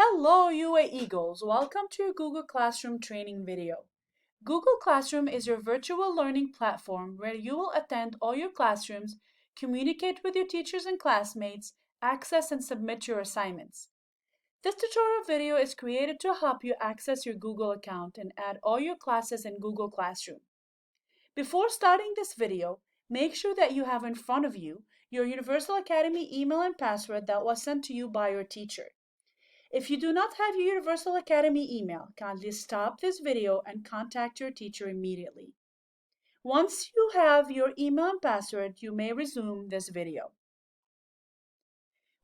Hello UA Eagles, welcome to your Google Classroom training video. Google Classroom is your virtual learning platform where you will attend all your classrooms, communicate with your teachers and classmates, access and submit your assignments. This tutorial video is created to help you access your Google account and add all your classes in Google Classroom. Before starting this video, make sure that you have in front of you your Universal Academy email and password that was sent to you by your teacher. If you do not have your Universal Academy email, kindly stop this video and contact your teacher immediately. Once you have your email and password, you may resume this video.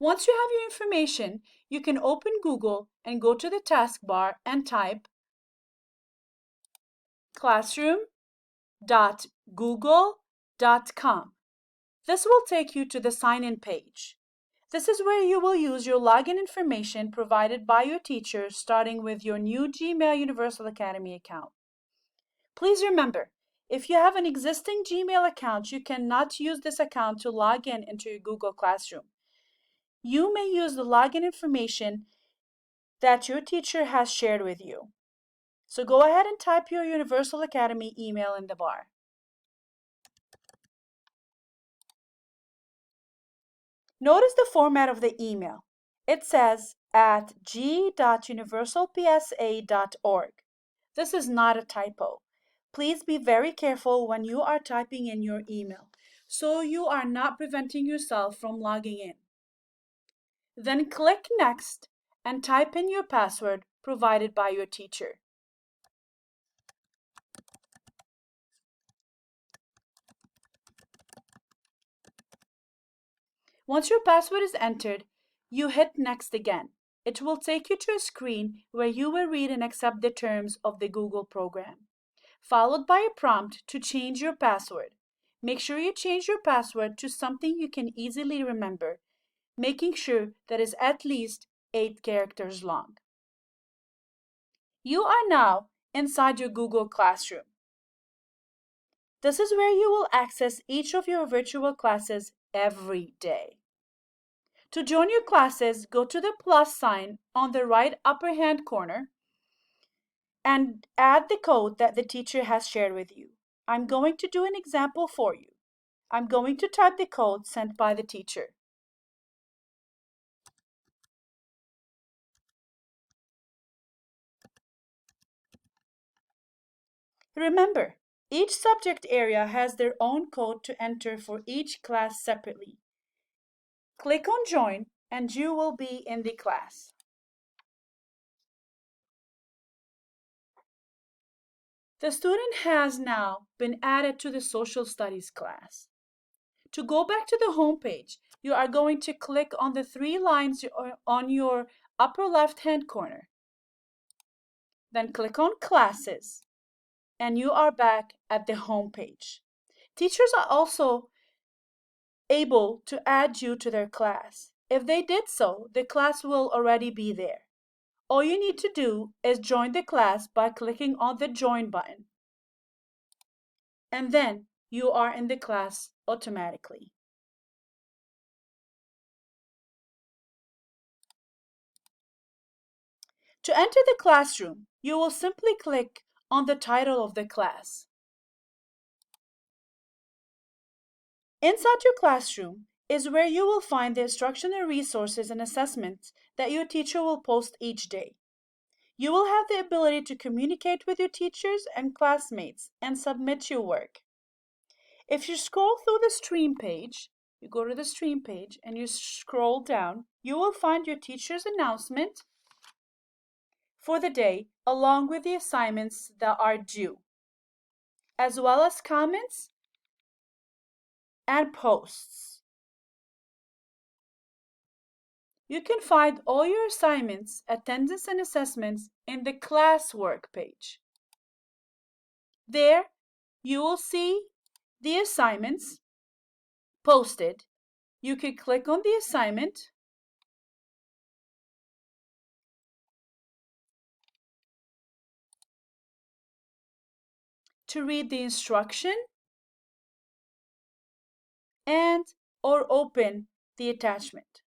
Once you have your information, you can open Google and go to the taskbar and type classroom.google.com. This will take you to the sign-in page. This is where you will use your login information provided by your teacher, starting with your new Gmail Universal Academy account. Please remember, if you have an existing Gmail account, you cannot use this account to log in into your Google Classroom. You may use the login information that your teacher has shared with you. So go ahead and type your Universal Academy email in the bar. Notice the format of the email. It says at g.universalpsa.org. This is not a typo. Please be very careful when you are typing in your email, so you are not preventing yourself from logging in. Then click Next and type in your password provided by your teacher. Once your password is entered, you hit Next again. It will take you to a screen where you will read and accept the terms of the Google program, followed by a prompt to change your password. Make sure you change your password to something you can easily remember, making sure that is at least 8 characters long. You are now inside your Google Classroom. This is where you will access each of your virtual classes every day. To join your classes, go to the plus sign on the right upper hand corner and add the code that the teacher has shared with you. I'm going to do an example for you. I'm going to type the code sent by the teacher. Remember, each subject area has their own code to enter for each class separately. Click on Join and you will be in the class. The student has now been added to the Social Studies class. To go back to the home page, you are going to click on the 3 lines on your upper left-hand corner. Then click on Classes, and you are back at the home page. Teachers are also able to add you to their class. If they did so, the class will already be there. All you need to do is join the class by clicking on the Join button. And then you are in the class automatically. To enter the classroom, you will simply click on the title of the class. Inside your classroom is where you will find the instructional resources and assessments that your teacher will post each day. You will have the ability to communicate with your teachers and classmates and submit your work. If you scroll through the stream page, you go to the stream page and you scroll down, you will find your teacher's announcement for the day along with the assignments that are due, as well as comments and posts. You can find all your assignments, attendance, and assessments in the classwork page. There, you will see the assignments posted. You can click on the assignment to read the instruction and or open the attachment.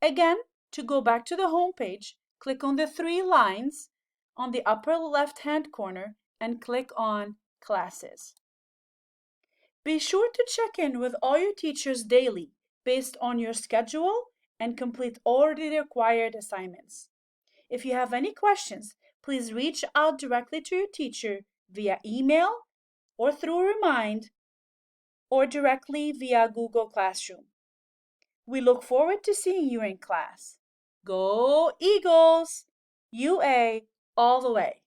Again, To go back to the home page, click on the three lines on the upper left-hand corner and click on Classes. Be sure to check in with all your teachers daily based on your schedule and complete all the required assignments. If you have any questions, please reach out directly to your teacher via email or through Remind or directly via Google Classroom. We look forward to seeing you in class. Go Eagles! UA all the way!